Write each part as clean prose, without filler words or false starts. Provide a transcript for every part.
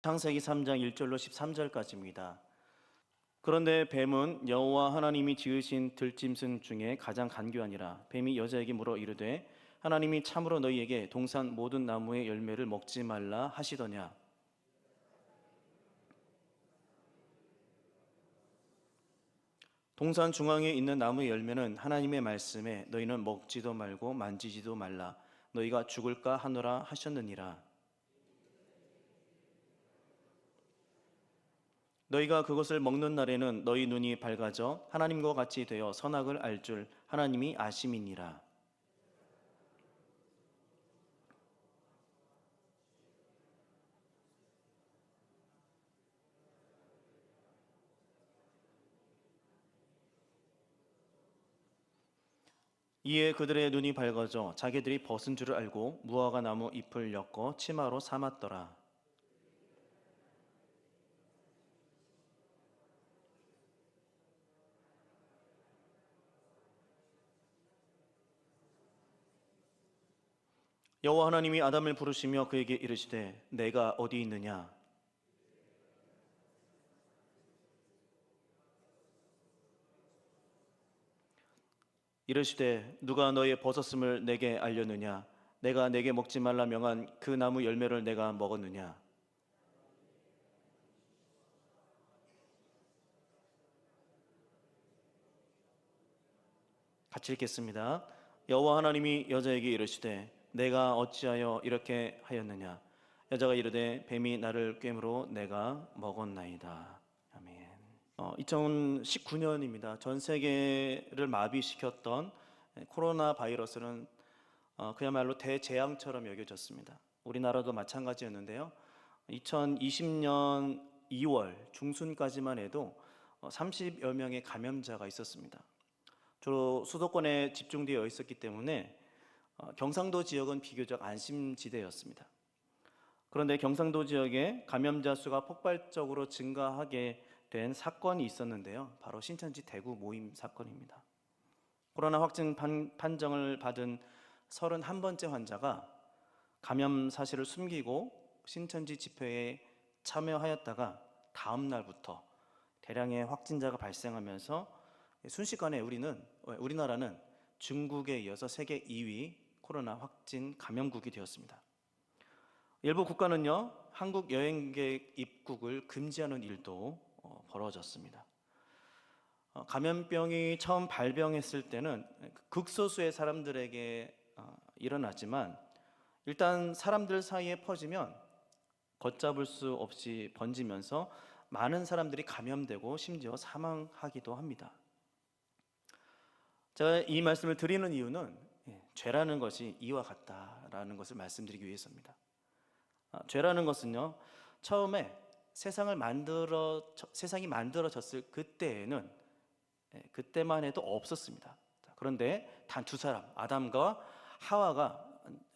창세기 3장 1절로 13절까지입니다. 그런데 뱀은 여호와 하나님이 지으신 들짐승 중에 가장 간교하니라. 뱀이 여자에게 물어 이르되 하나님이 참으로 너희에게 동산 모든 나무의 열매를 먹지 말라 하시더냐. 동산 중앙에 있는 나무의 열매는 하나님의 말씀에 너희는 먹지도 말고 만지지도 말라 너희가 죽을까 하노라 하셨느니라. 너희가 그것을 먹는 날에는 너희 눈이 밝아져 하나님과 같이 되어 선악을 알 줄 하나님이 아심이니라. 이에 그들의 눈이 밝아져 자기들이 벗은 줄을 알고 무화과 나무 잎을 엮어 치마로 삼았더라. 여호와 하나님이 아담을 부르시며 그에게 이르시되 내가 어디 있느냐. 이르시되 누가 너의 벗었음을 내게 알렸느냐. 내가 내게 먹지 말라 명한 그 나무 열매를 내가 먹었느냐. 같이 읽겠습니다. 여호와 하나님이 여자에게 이르시되 내가 어찌하여 이렇게 하였느냐. 여자가 이르되 뱀이 나를 꿰므로 내가 먹었나이다. 아멘. 2019년입니다. 전 세계를 마비시켰던 코로나 바이러스는 그야말로 대재앙처럼 여겨졌습니다. 우리나라도 마찬가지였는데요. 2020년 2월 중순까지만 해도 30여 명의 감염자가 있었습니다. 주로 수도권에 집중되어 있었기 때문에 경상도 지역은 비교적 안심지대였습니다. 그런데 경상도 지역에 감염자 수가 폭발적으로 증가하게 된 사건이 있었는데요. 바로 신천지 대구 모임 사건입니다. 코로나 확진 판정을 받은 31번째 환자가 감염 사실을 숨기고 신천지 집회에 참여하였다가 다음 날부터 대량의 확진자가 발생하면서 순식간에 우리나라는 중국에 이어서 세계 2위 코로나 확진 감염국이 되었습니다. 일부 국가는요, 한국 여행객 입국을 금지하는 일도 벌어졌습니다. 감염병이 처음 발병했을 때는 극소수의 사람들에게 일어났지만 일단 사람들 사이에 퍼지면 걷잡을 수 없이 번지면서 많은 사람들이 감염되고 심지어 사망하기도 합니다. 제가 이 말씀을 드리는 이유는 죄라는 것이 이와 같다라는 것을 말씀드리기 위해서입니다. 죄라는 것은요, 처음에 세상이 만들어졌을 그때에는 그때만 해도 없었습니다. 그런데 단 두 사람, 아담과 하와가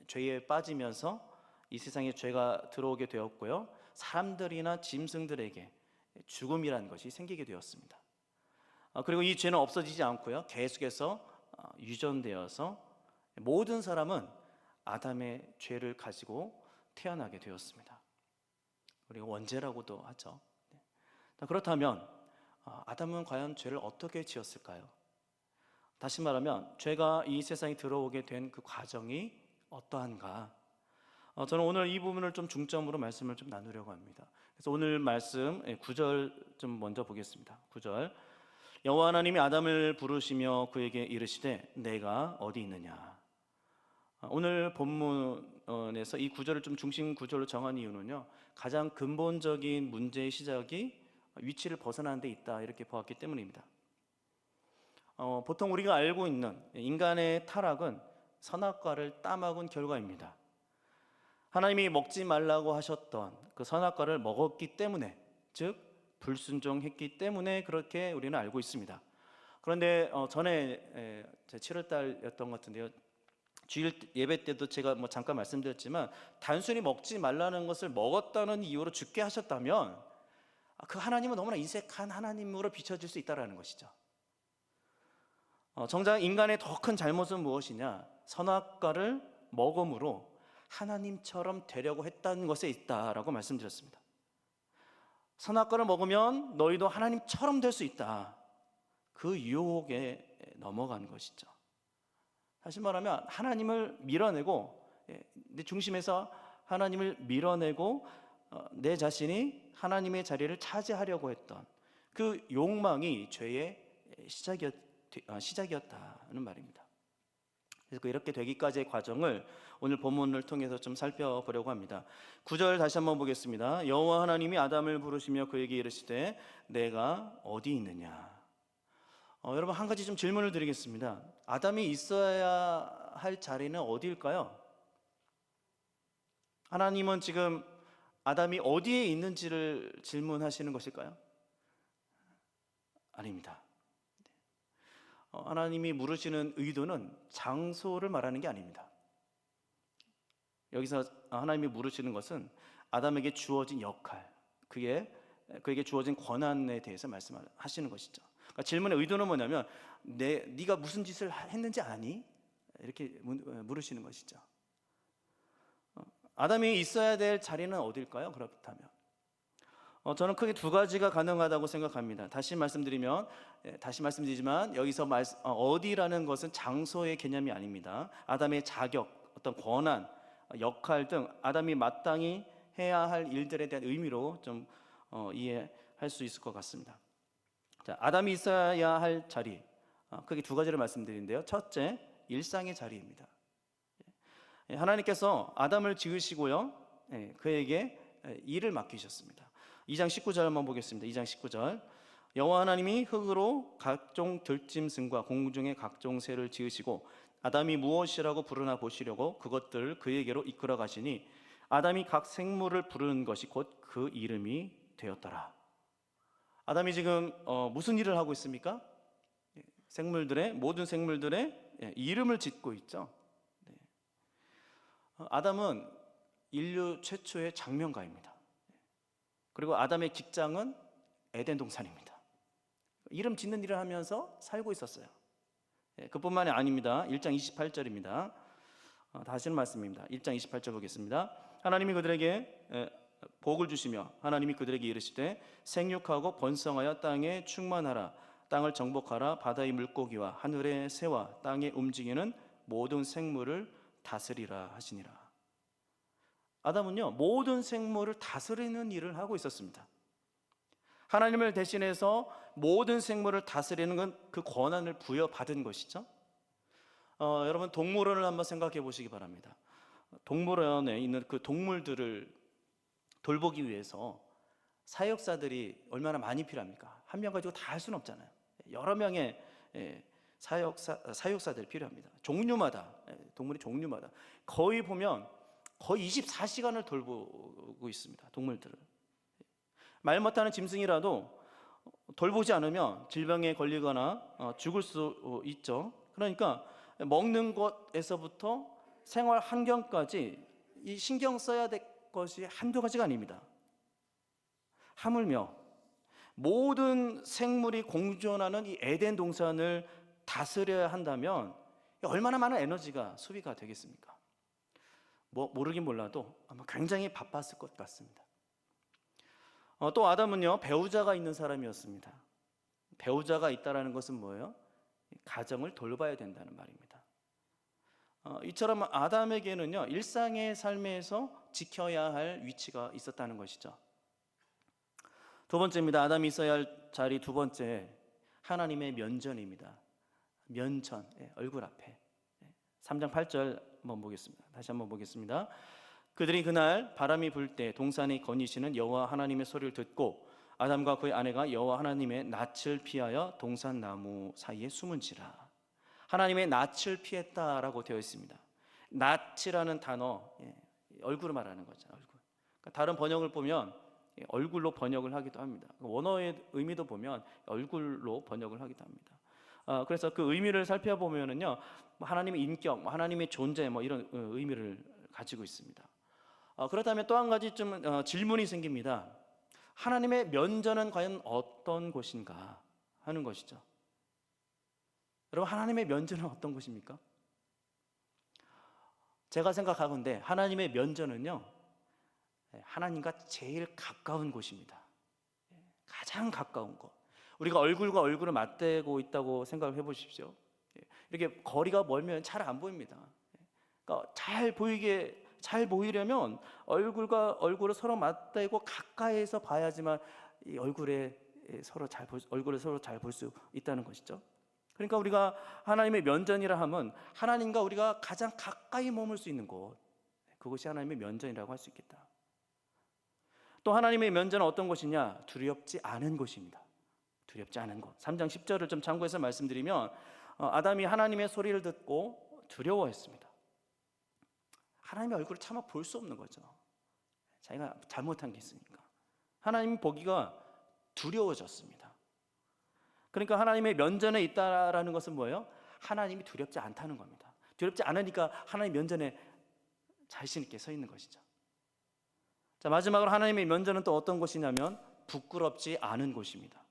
죄에 빠지면서 이 세상에 죄가 들어오게 되었고요, 사람들이나 짐승들에게 죽음이라는 것이 생기게 되었습니다. 그리고 이 죄는 없어지지 않고요, 계속해서 유전되어서 모든 사람은 아담의 죄를 가지고 태어나게 되었습니다. 우리가 원죄라고도 하죠. 그렇다면 아담은 과연 죄를 어떻게 지었을까요? 다시 말하면 죄가 이 세상에 들어오게 된 그 과정이 어떠한가? 저는 오늘 이 부분을 좀 중점으로 말씀을 좀 나누려고 합니다. 그래서 오늘 말씀 9절 좀 먼저 보겠습니다. 9절. 여호와 하나님이 아담을 부르시며 그에게 이르시되 내가 어디 있느냐. 오늘 본문에서 이 구절을 좀 중심 구절로 정한 이유는요, 가장 근본적인 문제의 시작이 위치를 벗어나는 데 있다 이렇게 보았기 때문입니다. 보통 우리가 알고 있는 인간의 타락은 선악과를 따먹은 결과입니다. 하나님이 먹지 말라고 하셨던 그 선악과를 먹었기 때문에, 즉 불순종했기 때문에 그렇게 우리는 알고 있습니다. 그런데 전에 제 7월 달이었던 것 같은데요, 주일 예배 때도 제가 잠깐 말씀드렸지만 단순히 먹지 말라는 것을 먹었다는 이유로 죽게 하셨다면 그 하나님은 너무나 인색한 하나님으로 비춰질 수 있다는 것이죠. 정작 인간의 더 큰 잘못은 무엇이냐? 선악과를 먹음으로 하나님처럼 되려고 했다는 것에 있다라고 말씀드렸습니다. 선악과를 먹으면 너희도 하나님처럼 될 수 있다. 그 유혹에 넘어간 것이죠. 다시 말하면 하나님을 밀어내고, 내 중심에서 하나님을 밀어내고 내 자신이 하나님의 자리를 차지하려고 했던 그 욕망이 죄의 시작이었다는 말입니다. 그래서 이렇게 되기까지의 과정을 오늘 본문을 통해서 좀 살펴보려고 합니다. 9절 다시 한번 보겠습니다. 여호와 하나님이 아담을 부르시며 그에게 이르시되 내가 어디 있느냐. 여러분, 한 가지 좀 질문을 드리겠습니다. 아담이 있어야 할 자리는 어디일까요? 하나님은 지금 아담이 어디에 있는지를 질문하시는 것일까요? 아닙니다. 하나님이 물으시는 의도는 장소를 말하는 게 아닙니다. 여기서 하나님이 물으시는 것은 아담에게 주어진 역할, 그에게 주어진 권한에 대해서 말씀하시는 것이죠. 그러니까 질문의 의도는 뭐냐면 네가 무슨 짓을 했는지 아니? 이렇게 물으시는 것이죠. 아담이 있어야 될 자리는 어딜까요? 그렇다면 저는 크게 두 가지가 가능하다고 생각합니다. 다시 말씀드리지만 여기서 어디라는 것은 장소의 개념이 아닙니다. 아담의 자격, 어떤 권한, 역할 등 아담이 마땅히 해야 할 일들에 대한 의미로 좀 이해할 수 있을 것 같습니다. 자, 아담이 있어야 할 자리, 크게 두 가지를 말씀드리는데요. 첫째, 일상의 자리입니다. 하나님께서 아담을 지으시고요, 그에게 일을 맡기셨습니다. 2장 19절 한번 보겠습니다. 2장 19절. 여호와 하나님이 흙으로 각종 들짐승과 공중의 각종 새를 지으시고 아담이 무엇이라고 부르나 보시려고 그것들을 그에게로 이끌어 가시니 아담이 각 생물을 부르는 것이 곧 그 이름이 되었더라. 아담이 지금 무슨 일을 하고 있습니까? 모든 생물들의 이름을 짓고 있죠. 아담은 인류 최초의 장명가입니다. 그리고 아담의 직장은 에덴 동산입니다. 이름 짓는 일을 하면서 살고 있었어요. 그뿐만이 아닙니다. 1장 28절입니다. 다시 말씀입니다. 1장 28절 보겠습니다. 하나님이 그들에게 복을 주시며 하나님이 그들에게 이르시되 생육하고 번성하여 땅에 충만하라. 땅을 정복하라. 바다의 물고기와 하늘의 새와 땅에 움직이는 모든 생물을 다스리라 하시니라. 아담은요, 모든 생물을 다스리는 일을 하고 있었습니다. 하나님을 대신해서 모든 생물을 다스리는 건 그 권한을 부여받은 것이죠. 여러분, 동물원을 한번 생각해 보시기 바랍니다. 동물원에 있는 그 동물들을 돌보기 위해서 사육사들이 얼마나 많이 필요합니까? 한 명 가지고 다 할 수는 없잖아요. 여러 명의 사육사들이 필요합니다. 동물의 종류마다 거의 보면 거의 24시간을 돌보고 있습니다. 동물들을. 말 못하는 짐승이라도 돌보지 않으면 질병에 걸리거나 죽을 수 있죠. 그러니까 먹는 것에서부터 생활 환경까지 이 신경 써야 될 것이 한두 가지가 아닙니다. 하물며 모든 생물이 공존하는 이 에덴 동산을 다스려야 한다면 얼마나 많은 에너지가 소비가 되겠습니까? 모르긴 몰라도 아마 굉장히 바빴을 것 같습니다. 또 아담은요, 배우자가 있는 사람이었습니다. 배우자가 있다라는 것은 뭐예요? 가정을 돌봐야 된다는 말입니다. 이처럼 아담에게는요, 일상의 삶에서 지켜야 할 위치가 있었다는 것이죠. 두 번째입니다. 아담이 있어야 할 자리 두 번째, 하나님의 면전입니다. 면전, 얼굴 앞에. 3장 8절 다시 한번 보겠습니다. 그들이 그날 바람이 불 때 동산에 거니시는 여호와 하나님의 소리를 듣고 아담과 그의 아내가 여호와 하나님의 낯을 피하여 동산 나무 사이에 숨은지라. 하나님의 낯을 피했다라고 되어 있습니다. 낯이라는 단어, 얼굴을 말하는 거죠. 얼굴. 그러니까 다른 번역을 보면 얼굴로 번역을 하기도 합니다. 원어의 의미도 보면 얼굴로 번역을 하기도 합니다. 그래서 그 의미를 살펴보면은요, 하나님의 인격, 하나님의 존재, 이런 의미를 가지고 있습니다. 그렇다면 또 한 가지 질문이 생깁니다. 하나님의 면전은 과연 어떤 곳인가 하는 것이죠. 여러분, 하나님의 면전은 어떤 곳입니까? 제가 생각하건대 하나님의 면전은요, 하나님과 제일 가까운 곳입니다. 가장 가까운 것. 우리가 얼굴과 얼굴을 맞대고 있다고 생각을 해보십시오. 이렇게 거리가 멀면 잘 안 보입니다. 그러니까 잘 보이려면 얼굴과 얼굴을 서로 맞대고 가까이에서 봐야지만 이 얼굴을 서로 잘 볼 수 있다는 것이죠. 그러니까 우리가 하나님의 면전이라 하면 하나님과 우리가 가장 가까이 머물 수 있는 곳, 그것이 하나님의 면전이라고 할 수 있겠다. 또 하나님의 면전은 어떤 곳이냐? 두렵지 않은 곳입니다. 두렵지 않은 곳. 3장 10절을 좀 참고해서 말씀드리면 아담이 하나님의 소리를 듣고 두려워했습니다. 하나님의 얼굴을 차마 볼 수 없는 거죠. 자기가 잘못한 게 있으니까. 하나님 보기가 두려워졌습니다. 그러니까 하나님의 면전에 있다라는 것은 뭐예요? 하나님이 두렵지 않다는 겁니다. 두렵지 않으니까 하나님 면전에 자신 있게 서 있는 것이죠. 자, 마지막으로 하나님의 면전은 또 어떤 곳이냐면 부끄럽지 않은 곳입니다.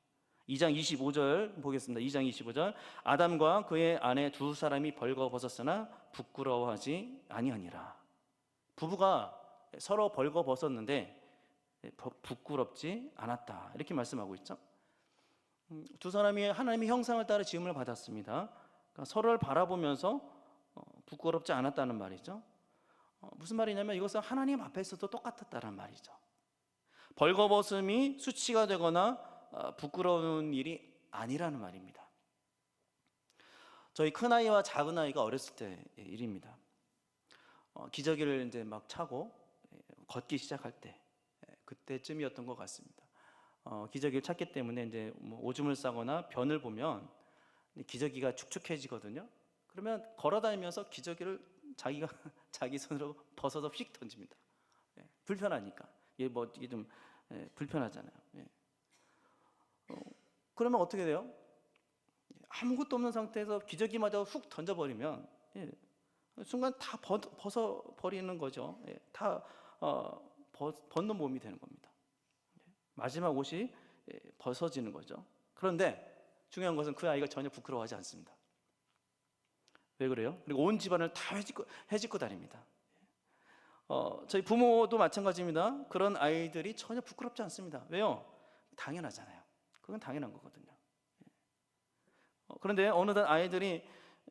2장 25절 보겠습니다. 2장 25절 아담과 그의 아내 두 사람이 벌거벗었으나 부끄러워하지 아니하니라. 부부가 서로 벌거벗었는데 부끄럽지 않았다, 이렇게 말씀하고 있죠. 두 사람이 하나님의 형상을 따라 지음을 받았습니다. 그러니까 서로를 바라보면서 부끄럽지 않았다는 말이죠. 무슨 말이냐면 이것은 하나님 앞에서도 똑같았다는 말이죠. 벌거벗음이 수치가 되거나 부끄러운 일이 아니라는 말입니다. 저희 큰아이와 작은아이가 어렸을 때 일입니다. 기저귀를 이제 막 차고 걷기 시작할 때, 그때쯤이었던 것 같습니다. 기저귀를 찼기 때문에 이제 뭐 오줌을 싸거나 변을 보면 기저귀가 축축해지거든요. 그러면 걸어다니면서 기저귀를 자기가 자기 손으로 벗어서 휙 던집니다. 불편하니까. 이게 좀 불편하잖아요. 그러면 어떻게 돼요? 아무것도 없는 상태에서 기저귀마저 훅 던져버리면 순간 다 벗어버리는 거죠. 다 벗는 몸이 되는 겁니다. 마지막 옷이 벗어지는 거죠. 그런데 중요한 것은 그 아이가 전혀 부끄러워하지 않습니다. 왜 그래요? 그리고 온 집안을 다 헤집고 다닙니다. 저희 부모도 마찬가지입니다. 그런 아이들이 전혀 부끄럽지 않습니다. 왜요? 당연하잖아요. 그건 당연한 거거든요. 그런데 어느덧 아이들이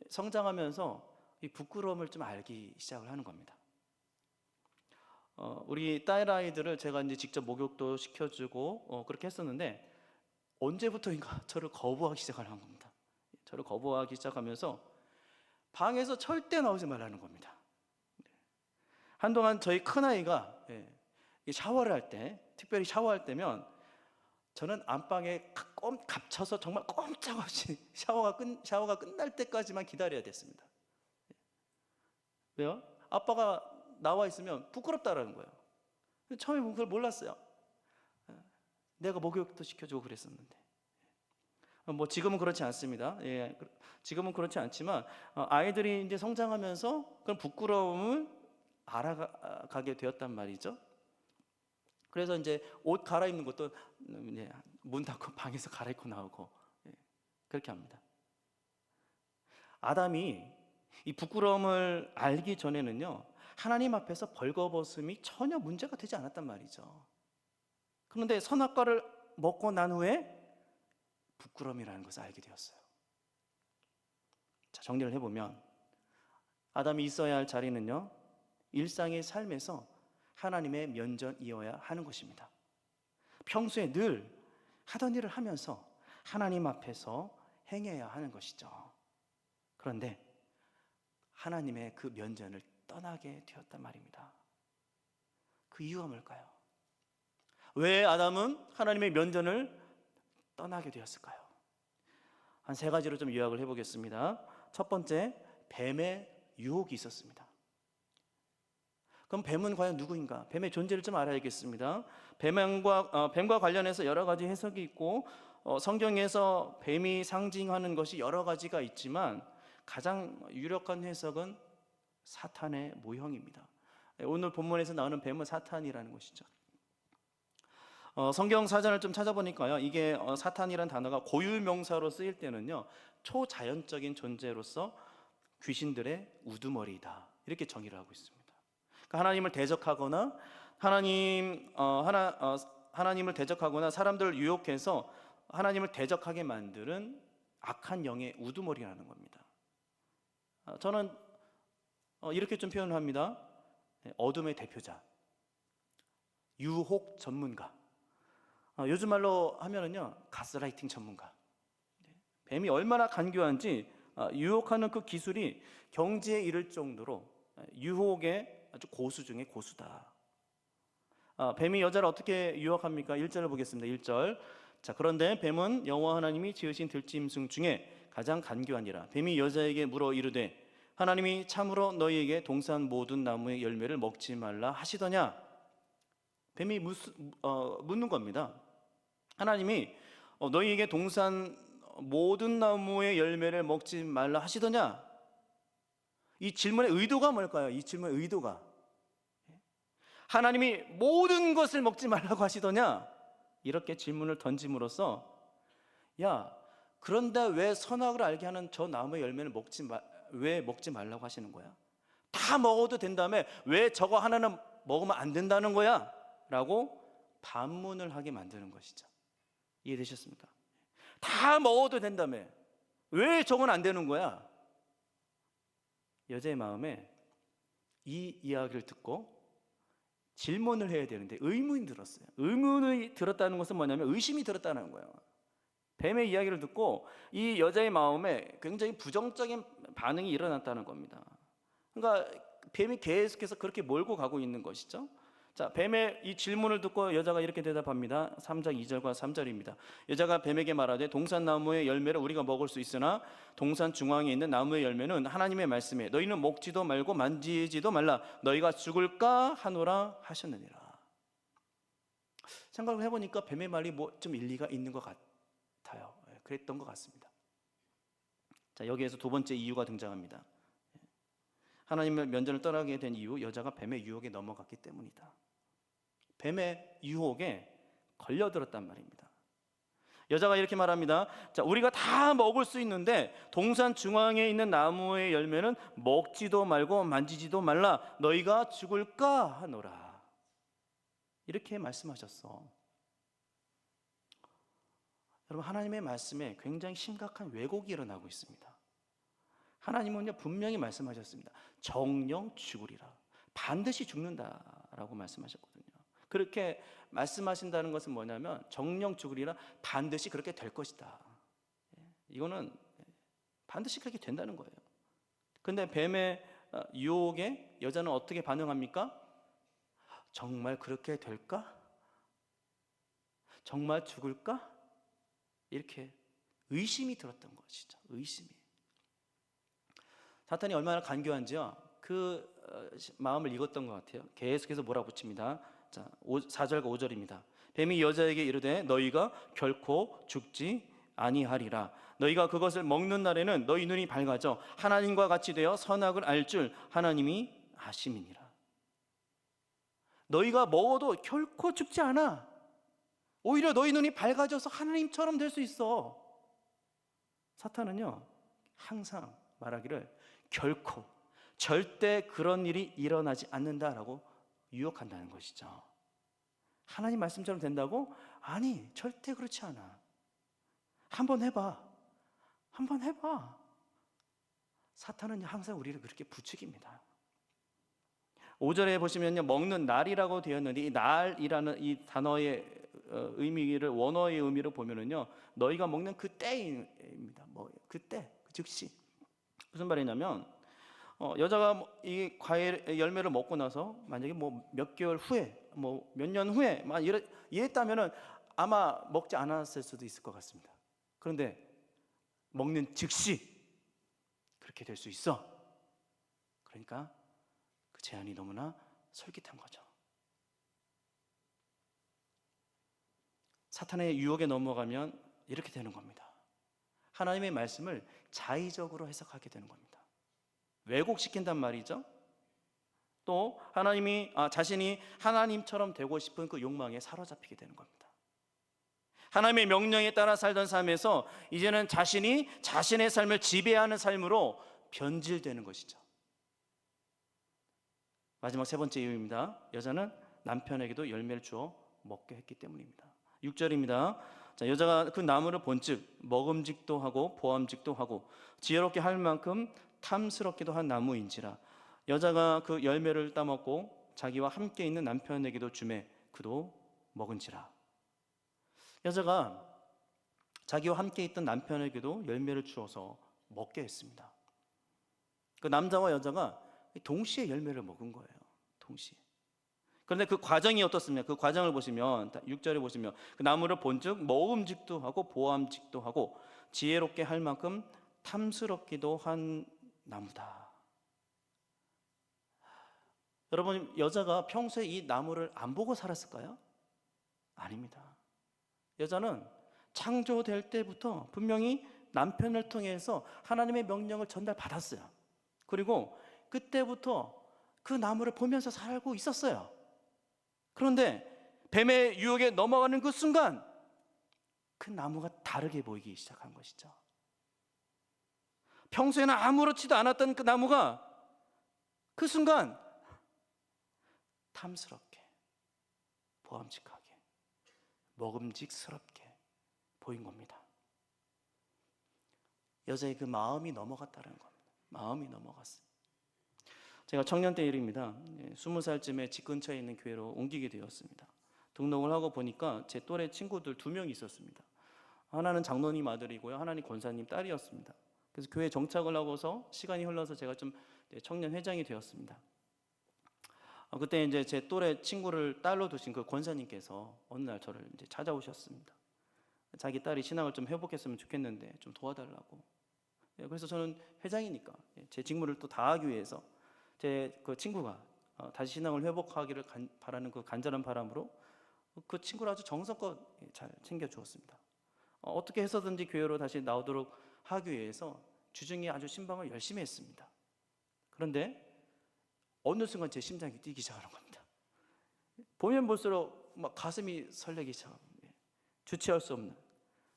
성장하면서 이 부끄러움을 좀 알기 시작을 하는 겁니다. 우리 딸 아이들을 제가 이제 직접 목욕도 시켜주고 그렇게 했었는데 언제부터인가 저를 거부하기 시작하는 겁니다. 저를 거부하기 시작하면서 방에서 절대 나오지 말라는 겁니다. 한동안 저희 큰아이가 샤워를 할 때, 특별히 샤워할 때면 저는 안방에 갇혀서 정말 꼼짝없이 샤워가 끝날 때까지만 기다려야 됐습니다. 왜요? 아빠가 나와 있으면 부끄럽다라는 거예요. 처음에 그걸 몰랐어요. 내가 목욕도 시켜주고 그랬었는데. 뭐 지금은 그렇지 않습니다. 지금은 그렇지 않지만 아이들이 이제 성장하면서 그런 부끄러움을 알아가게 되었단 말이죠. 그래서 이제 옷 갈아입는 것도 이제 문 닫고 방에서 갈아입고 나오고 그렇게 합니다. 아담이 이 부끄러움을 알기 전에는요, 하나님 앞에서 벌거벗음이 전혀 문제가 되지 않았단 말이죠. 그런데 선악과를 먹고 난 후에 부끄러움이라는 것을 알게 되었어요. 자, 정리를 해보면 아담이 있어야 할 자리는요, 일상의 삶에서 하나님의 면전이어야 하는 것입니다. 평소에 늘 하던 일을 하면서 하나님 앞에서 행해야 하는 것이죠. 그런데 하나님의 그 면전을 떠나게 되었단 말입니다. 그 이유가 뭘까요? 왜 아담은 하나님의 면전을 떠나게 되었을까요? 한 세 가지로 좀 요약을 해보겠습니다. 첫 번째, 뱀의 유혹이 있었습니다. 그럼 뱀은 과연 누구인가? 뱀의 존재를 좀 알아야겠습니다. 뱀과 관련해서 여러 가지 해석이 있고 성경에서 뱀이 상징하는 것이 여러 가지가 있지만 가장 유력한 해석은 사탄의 모형입니다. 오늘 본문에서 나오는 뱀은 사탄이라는 것이죠. 성경 사전을 좀 찾아보니까요, 이게 사탄이라는 단어가 고유명사로 쓰일 때는요, 초자연적인 존재로서 귀신들의 우두머리이다, 이렇게 정의를 하고 있습니다. 그러니까 하나님을 대적하거나 하나님을 대적하거나 사람들을 유혹해서 하나님을 대적하게 만드는 악한 영의 우두머리라는 겁니다. 저는 이렇게 좀 표현을 합니다. 어둠의 대표자, 유혹 전문가, 요즘 말로 하면은요 가스라이팅 전문가. 뱀이 얼마나 간교한지 유혹하는 그 기술이 경지에 이를 정도로 유혹의 아주 고수 중에 고수다. 뱀이 여자를 어떻게 유혹합니까? 1절을 보겠습니다. 1절. 자, 그런데 뱀은 여호와 하나님이 지으신 들짐승 중에 가장 간교하니라. 뱀이 여자에게 물어 이르되 하나님이 참으로 너희에게 동산 모든 나무의 열매를 먹지 말라 하시더냐? 뱀이 묻는 겁니다. 하나님이 너희에게 동산 모든 나무의 열매를 먹지 말라 하시더냐? 이 질문의 의도가 뭘까요? 이 질문의 의도가 하나님이 모든 것을 먹지 말라고 하시더냐? 이렇게 질문을 던짐으로써 야, 그런데 왜 선악을 알게 하는 저 나무의 열매를 왜 먹지 말라고 하시는 거야? 다 먹어도 된다며 왜 저거 하나는 먹으면 안 된다는 거야? 라고 반문을 하게 만드는 것이죠. 이해되셨습니까? 다 먹어도 된다며 왜 저건 안 되는 거야? 여자의 마음에 이 이야기를 듣고 질문을 해야 되는데 의문이 들었어요. 의문이 들었다는 것은 뭐냐면 의심이 들었다는 거예요. 뱀의 이야기를 듣고 이 여자의 마음에 굉장히 부정적인 반응이 일어났다는 겁니다. 그러니까 뱀이 계속해서 그렇게 몰고 가고 있는 것이죠. 자, 뱀의 이 질문을 듣고 여자가 이렇게 대답합니다. 3장 2절과 3절입니다. 여자가 뱀에게 말하되 동산 나무의 열매를 우리가 먹을 수 있으나 동산 중앙에 있는 나무의 열매는 하나님의 말씀에 너희는 먹지도 말고 만지지도 말라 너희가 죽을까 하노라 하셨느니라. 생각을 해보니까 뱀의 말이 뭐 좀 일리가 있는 것 같아요. 그랬던 것 같습니다. 자, 여기에서 두 번째 이유가 등장합니다. 하나님의 면전을 떠나게 된 이유, 여자가 뱀의 유혹에 넘어갔기 때문이다. 뱀의 유혹에 걸려들었단 말입니다. 여자가 이렇게 말합니다. 자, 우리가 다 먹을 수 있는데 동산 중앙에 있는 나무의 열매는 먹지도 말고 만지지도 말라 너희가 죽을까 하노라. 이렇게 말씀하셨어. 여러분, 하나님의 말씀에 굉장히 심각한 왜곡이 일어나고 있습니다. 하나님은요 분명히 말씀하셨습니다. 정령 죽으리라. 반드시 죽는다라고 말씀하셨거든요. 그렇게 말씀하신다는 것은 뭐냐면 정령 죽으리라, 반드시 그렇게 될 것이다. 이거는 반드시 그렇게 된다는 거예요. 근데 뱀의 유혹에 여자는 어떻게 반응합니까? 정말 그렇게 될까? 정말 죽을까? 이렇게 의심이 들었던 것이죠. 의심이. 사탄이 얼마나 간교한지요. 그 마음을 읽었던 것 같아요. 계속해서 몰아붙입니다. 자, 4절과 5절입니다. 뱀이 여자에게 이르되 너희가 결코 죽지 아니하리라. 너희가 그것을 먹는 날에는 너희 눈이 밝아져 하나님과 같이 되어 선악을 알 줄 하나님이 아심이니라. 너희가 먹어도 결코 죽지 않아. 오히려 너희 눈이 밝아져서 하나님처럼 될 수 있어. 사탄은요 항상 말하기를 결코 절대 그런 일이 일어나지 않는다라고 유혹한다는 것이죠. 하나님 말씀처럼 된다고? 아니, 절대 그렇지 않아. 한번 해봐. 한번 해봐. 사탄은 항상 우리를 그렇게 부추깁니다. 5절에 보시면요, 먹는 날이라고 되어 있는데 이 날이라는 이 단어의 의미를, 원어의 의미를 보면은요, 너희가 먹는 그 때입니다. 뭐 그때, 즉시. 무슨 말이냐면 여자가 이 과일 열매를 먹고 나서 만약에 뭐 몇 개월 후에, 뭐 몇 년 후에 막 이랬다면은 아마 먹지 않았을 수도 있을 것 같습니다. 그런데 먹는 즉시 그렇게 될 수 있어. 그러니까 그 제안이 너무나 솔깃한 거죠. 사탄의 유혹에 넘어가면 이렇게 되는 겁니다. 하나님의 말씀을 자의적으로 해석하게 되는 겁니다. 왜곡시킨단 말이죠. 또 하나님이 자신이 하나님처럼 되고 싶은 그 욕망에 사로잡히게 되는 겁니다. 하나님의 명령에 따라 살던 삶에서 이제는 자신이 자신의 삶을 지배하는 삶으로 변질되는 것이죠. 마지막 세 번째 이유입니다. 여자는 남편에게도 열매를 주어 먹게 했기 때문입니다. 6절입니다. 자, 여자가 그 나무를 본즉 먹음직도 하고 보암직도 하고 지혜롭게 할 만큼 탐스럽기도 한 나무인지라. 여자가 그 열매를 따먹고 자기와 함께 있는 남편에게도 주매 그도 먹은지라. 여자가 자기와 함께 있던 남편에게도 열매를 주어서 먹게 했습니다. 그 남자와 여자가 동시에 열매를 먹은 거예요. 동시에. 그런데 그 과정이 어떻습니까? 그 과정을 보시면 6절에 보시면 그 나무를 본즉 먹음직도 하고 보암직도 하고 지혜롭게 할 만큼 탐스럽기도 한 나무다. 여러분, 여자가 평소에 이 나무를 안 보고 살았을까요? 아닙니다. 여자는 창조될 때부터 분명히 남편을 통해서 하나님의 명령을 전달받았어요. 그리고 그때부터 그 나무를 보면서 살고 있었어요. 그런데 뱀의 유혹에 넘어가는 그 순간 그 나무가 다르게 보이기 시작한 것이죠. 평소에는 아무렇지도 않았던 그 나무가 그 순간 탐스럽게, 보암직하게, 먹음직스럽게 보인 겁니다. 여자의 그 마음이 넘어갔다는 겁니다. 마음이 넘어갔어요. 제가 청년 때 일입니다. 20살쯤에 집 근처에 있는 교회로 옮기게 되었습니다. 등록을 하고 보니까 제 또래 친구들 2명이 있었습니다. 하나는 장로님 아들이고요, 하나는 권사님 딸이었습니다. 그래서 교회 정착을 하고서 시간이 흘러서 제가 좀 청년 회장이 되었습니다. 그때 이제 제 또래 친구를 딸로 두신 그 권사님께서 어느 날 저를 이제 찾아오셨습니다. 자기 딸이 신앙을 좀 회복했으면 좋겠는데 좀 도와달라고. 그래서 저는 회장이니까 제 직무를 또 다하기 위해서 제 그 친구가 다시 신앙을 회복하기를 바라는 그 간절한 바람으로 그 친구를 아주 정성껏 잘 챙겨주었습니다. 어떻게 해서든지 교회로 다시 나오도록 하기 위해서 주중에 아주 신방을 열심히 했습니다. 그런데 어느 순간 제 심장이 뛰기 시작하는 겁니다. 보면 볼수록 막 가슴이 설레기 시작합니다. 주체할 수 없는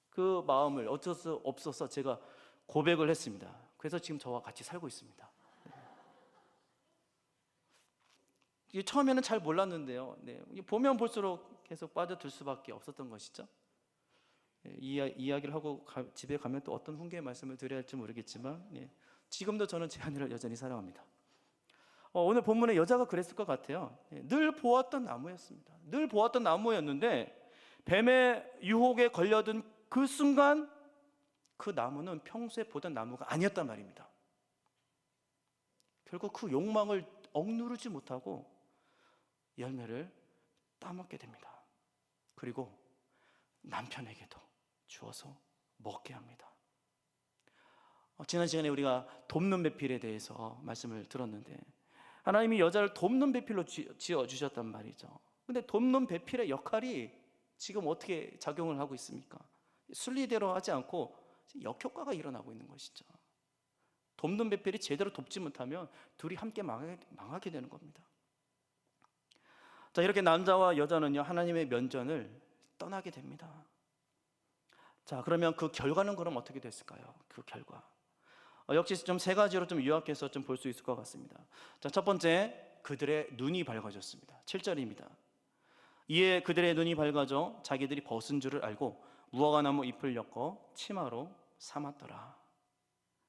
그 마음을 어쩔 수 없어서 제가 고백을 했습니다. 그래서 지금 저와 같이 살고 있습니다. 처음에는 잘 몰랐는데요. 보면 볼수록 계속 빠져들 수밖에 없었던 것이죠. 이 이야기를 하고 집에 가면 또 어떤 훈계의 말씀을 드려야 할지 모르겠지만 지금도 저는 제 아내를 여전히 사랑합니다. 오늘 본문의 여자가 그랬을 것 같아요. 늘 보았던 나무였습니다. 늘 보았던 나무였는데 뱀의 유혹에 걸려든 그 순간 그 나무는 평소에 보던 나무가 아니었단 말입니다. 결국 그 욕망을 억누르지 못하고 열매를 따먹게 됩니다. 그리고 남편에게도 주어서 먹게 합니다. 지난 시간에 우리가 돕는 배필에 대해서 말씀을 들었는데 하나님이 여자를 돕는 배필로 지어주셨단 말이죠. 근데 돕는 배필의 역할이 지금 어떻게 작용을 하고 있습니까? 순리대로 하지 않고 역효과가 일어나고 있는 것이죠. 돕는 배필이 제대로 돕지 못하면 둘이 함께 망하게 되는 겁니다. 자, 이렇게 남자와 여자는요 하나님의 면전을 떠나게 됩니다. 자, 그러면 그 결과는 그럼 어떻게 됐을까요? 그 결과 역시 좀 3가지로 좀 요약해서 좀 볼 수 있을 것 같습니다. 자, 첫 번째, 그들의 눈이 밝아졌습니다. 7절입니다. 이에 그들의 눈이 밝아져 자기들이 벗은 줄을 알고 무화과나무 잎을 엮어 치마로 삼았더라.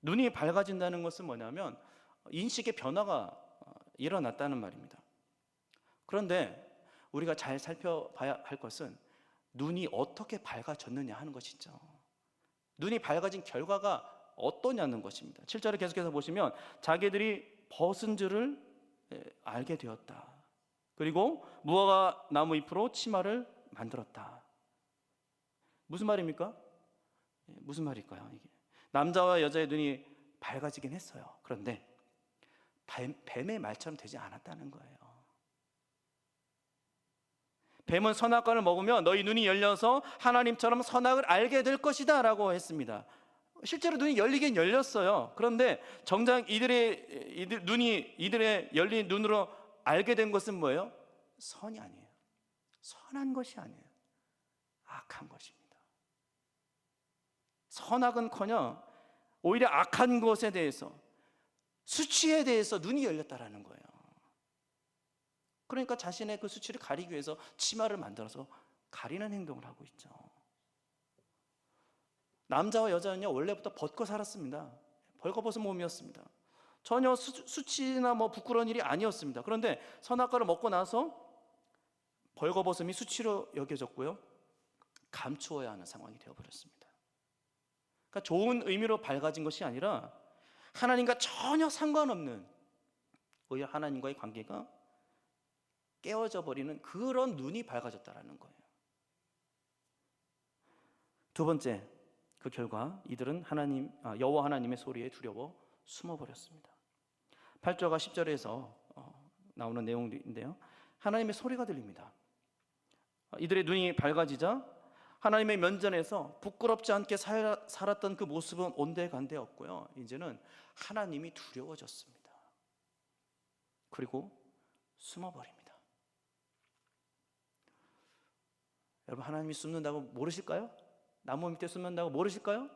눈이 밝아진다는 것은 뭐냐면 인식의 변화가 일어났다는 말입니다. 그런데 우리가 잘 살펴봐야 할 것은 눈이 어떻게 밝아졌느냐 하는 것이죠. 눈이 밝아진 결과가 어떠냐는 것입니다. 7절을 계속해서 보시면 자기들이 벗은 줄을 알게 되었다. 그리고 무화과 나무 잎으로 치마를 만들었다. 무슨 말입니까? 무슨 말일까요? 이게 남자와 여자의 눈이 밝아지긴 했어요. 그런데 뱀의 말처럼 되지 않았다는 거예요. 뱀은 선악과를 먹으면 너희 눈이 열려서 하나님처럼 선악을 알게 될 것이다 라고 했습니다. 실제로 눈이 열리긴 열렸어요. 그런데 정작 이들의 열린 눈으로 알게 된 것은 뭐예요? 선이 아니에요. 선한 것이 아니에요. 악한 것입니다. 선악은커녕 오히려 악한 것에 대해서, 수치에 대해서 눈이 열렸다라는 거예요. 그러니까 자신의 그 수치를 가리기 위해서 치마를 만들어서 가리는 행동을 하고 있죠. 남자와 여자는요 원래부터 벗고 살았습니다. 벌거벗은 몸이었습니다. 전혀 수치나 뭐 부끄러운 일이 아니었습니다. 그런데 선악과를 먹고 나서 벌거벗음이 수치로 여겨졌고요, 감추어야 하는 상황이 되어버렸습니다. 그러니까 좋은 의미로 밝아진 것이 아니라 하나님과 전혀 상관없는, 오히려 하나님과의 관계가 깨어져 버리는 그런 눈이 밝아졌다라는 거예요. 두 번째, 그 결과 이들은 여호와 하나님의 소리에 두려워 숨어버렸습니다. 8절과 10절에서 나오는 내용인데요, 하나님의 소리가 들립니다. 이들의 눈이 밝아지자 하나님의 면전에서 부끄럽지 않게 살았던 그 모습은 온데간데 없고요, 이제는 하나님이 두려워졌습니다. 그리고 숨어버립니다. 여러분, 하나님이 숨는다고 모르실까요? 나무 밑에 숨는다고 모르실까요?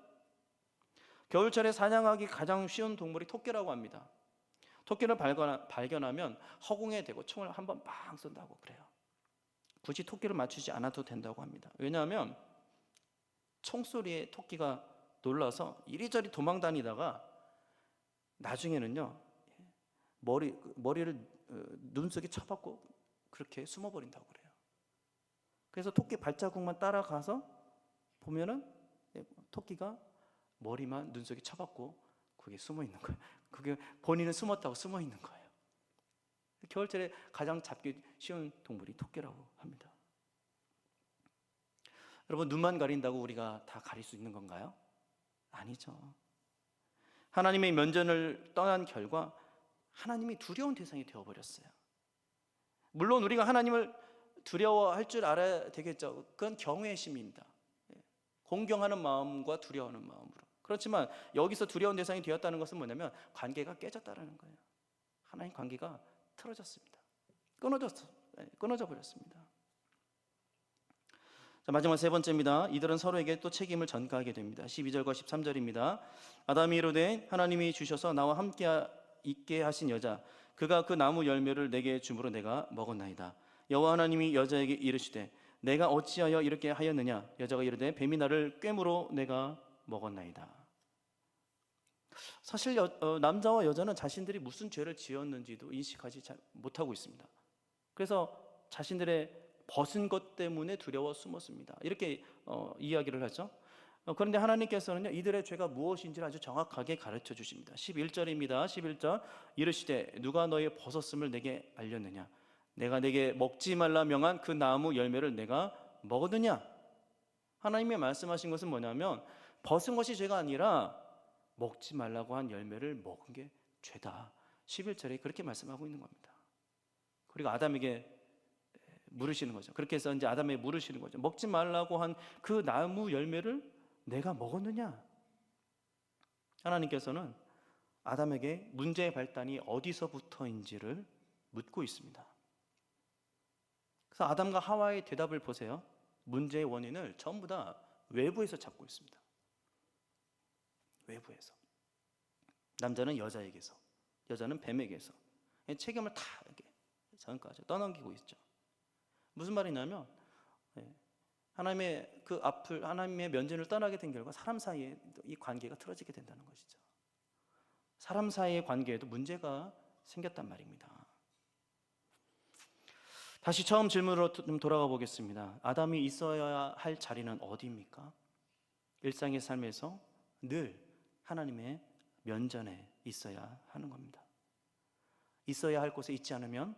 겨울철에 사냥하기 가장 쉬운 동물이 토끼라고 합니다. 토끼를 발견하면 허공에 대고 총을 한번 빵 쏜다고 그래요. 굳이 토끼를 맞추지 않아도 된다고 합니다. 왜냐하면 총소리에 토끼가 놀라서 이리저리 도망다니다가 나중에는요 머리를 눈 속에 쳐박고 그렇게 숨어버린다고 그래요. 그래서 토끼 발자국만 따라가서 보면은 토끼가 머리만 눈 속에 쳐박고 그게 숨어 있는 거예요. 그게 본인은 숨었다고 숨어 있는 거예요. 겨울철에 가장 잡기 쉬운 동물이 토끼라고 합니다. 여러분, 눈만 가린다고 우리가 다 가릴 수 있는 건가요? 아니죠. 하나님의 면전을 떠난 결과 하나님이 두려운 대상이 되어버렸어요. 물론 우리가 하나님을 두려워할 줄 알아야 되겠죠. 그건 경외의 심입니다. 공경하는 마음과 두려워하는 마음으로. 그렇지만 여기서 두려운 대상이 되었다는 것은 뭐냐면 관계가 깨졌다는 거예요. 하나님 관계가 틀어졌습니다. 끊어져 버렸습니다. 자, 마지막 세 번째입니다. 이들은 서로에게 또 책임을 전가하게 됩니다. 12절과 13절입니다. 아담이 이르되 하나님이 주셔서 나와 함께 있게 하신 여자, 그가 그 나무 열매를 내게 주므로 내가 먹었나이다. 여호와 하나님이 여자에게 이르시되 내가 어찌하여 이렇게 하였느냐? 여자가 이르되 뱀이 나를 꿰므로 내가 먹었나이다. 사실 남자와 여자는 자신들이 무슨 죄를 지었는지도 인식하지 잘 못하고 있습니다. 그래서 자신들의 벗은 것 때문에 두려워 숨었습니다. 이렇게 이야기를 하죠. 그런데 하나님께서는요, 이들의 죄가 무엇인지를 아주 정확하게 가르쳐 주십니다. 11절입니다. 11절, 이르시되 누가 너의 벗었음을 내게 알렸느냐? 내가 내게 먹지 말라 명한 그 나무 열매를 내가 먹었느냐? 하나님이 말씀하신 것은 뭐냐면 벗은 것이 죄가 아니라 먹지 말라고 한 열매를 먹은 게 죄다. 11절에 그렇게 말씀하고 있는 겁니다. 그리고 아담에게 물으시는 거죠. 그렇게 해서 이제 아담에게 물으시는 거죠. 먹지 말라고 한 그 나무 열매를 내가 먹었느냐? 하나님께서는 아담에게 문제의 발단이 어디서부터인지를 묻고 있습니다. 그래서 아담과 하와의 대답을 보세요. 문제의 원인을 전부 다 외부에서 찾고 있습니다. 외부에서. 남자는 여자에게서, 여자는 뱀에게서 책임을 다 이렇게 전까지 떠넘기고 있죠. 무슨 말이냐면 하나님의 그 앞을, 하나님의 면전을 떠나게 된 결과 사람 사이에 이 관계가 틀어지게 된다는 것이죠. 사람 사이의 관계에도 문제가 생겼단 말입니다. 다시 처음 질문으로 좀 돌아가 보겠습니다. 아담이 있어야 할 자리는 어디입니까? 일상의 삶에서 늘 하나님의 면전에 있어야 하는 겁니다. 있어야 할 곳에 있지 않으면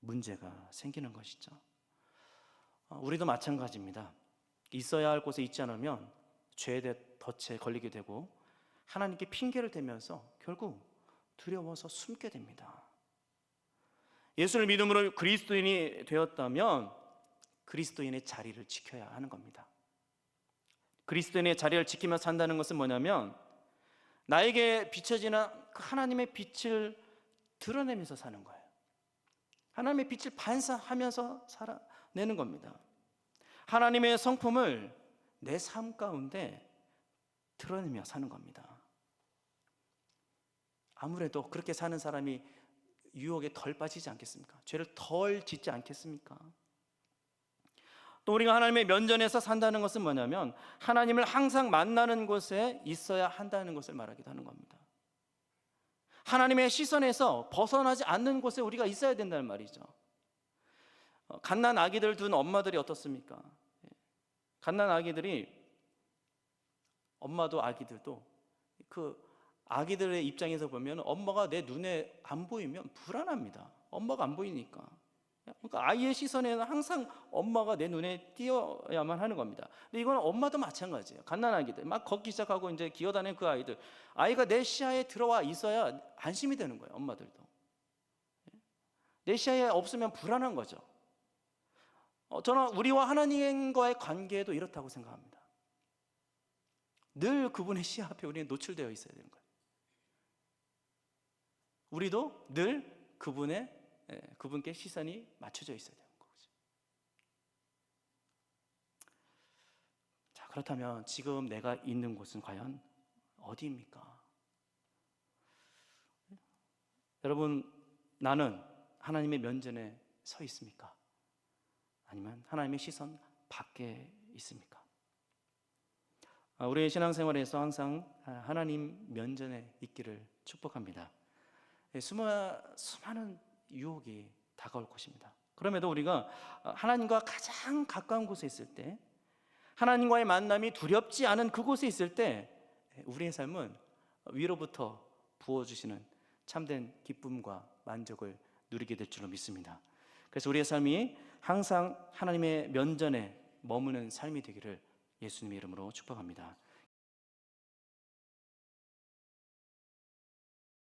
문제가 생기는 것이죠. 우리도 마찬가지입니다. 있어야 할 곳에 있지 않으면 죄의 덫에 걸리게 되고 하나님께 핑계를 대면서 결국 두려워서 숨게 됩니다. 예수를 믿음으로 그리스도인이 되었다면 그리스도인의 자리를 지켜야 하는 겁니다. 그리스도인의 자리를 지키며 산다는 것은 뭐냐면 나에게 비춰지는 그 하나님의 빛을 드러내면서 사는 거예요. 하나님의 빛을 반사하면서 살아내는 겁니다. 하나님의 성품을 내 삶 가운데 드러내며 사는 겁니다. 아무래도 그렇게 사는 사람이 유혹에 덜 빠지지 않겠습니까? 죄를 덜 짓지 않겠습니까? 또 우리가 하나님의 면전에서 산다는 것은 뭐냐면 하나님을 항상 만나는 곳에 있어야 한다는 것을 말하기도 하는 겁니다. 하나님의 시선에서 벗어나지 않는 곳에 우리가 있어야 된다는 말이죠. 갓난 아기들 둔 엄마들이 어떻습니까? 갓난 아기들이, 엄마도 아기들도 그 아기들의 입장에서 보면 엄마가 내 눈에 안 보이면 불안합니다. 엄마가 안 보이니까. 그러니까 아이의 시선에는 항상 엄마가 내 눈에 띄어야만 하는 겁니다. 근데 이건 엄마도 마찬가지예요. 갓난 아기들 막 걷기 시작하고 이제 기어다니는 그 아이들, 아이가 내 시야에 들어와 있어야 안심이 되는 거예요. 엄마들도 내 시야에 없으면 불안한 거죠. 저는 우리와 하나님과의 관계도 이렇다고 생각합니다. 늘 그분의 시야 앞에 우리는 노출되어 있어야 되는 거예요. 우리도 늘 그분께 시선이 맞춰져 있어야 되는 거죠. 자, 그렇다면 지금 내가 있는 곳은 과연 어디입니까? 여러분, 나는 하나님의 면전에 서 있습니까? 아니면 하나님의 시선 밖에 있습니까? 우리의 신앙생활에서 항상 하나님 면전에 있기를 축복합니다. 수많은 유혹이 다가올 것입니다. 그럼에도 우리가 하나님과 가장 가까운 곳에 있을 때, 하나님과의 만남이 두렵지 않은 그곳에 있을 때 우리의 삶은 위로부터 부어주시는 참된 기쁨과 만족을 누리게 될 줄로 믿습니다. 그래서 우리의 삶이 항상 하나님의 면전에 머무는 삶이 되기를 예수님의 이름으로 축복합니다.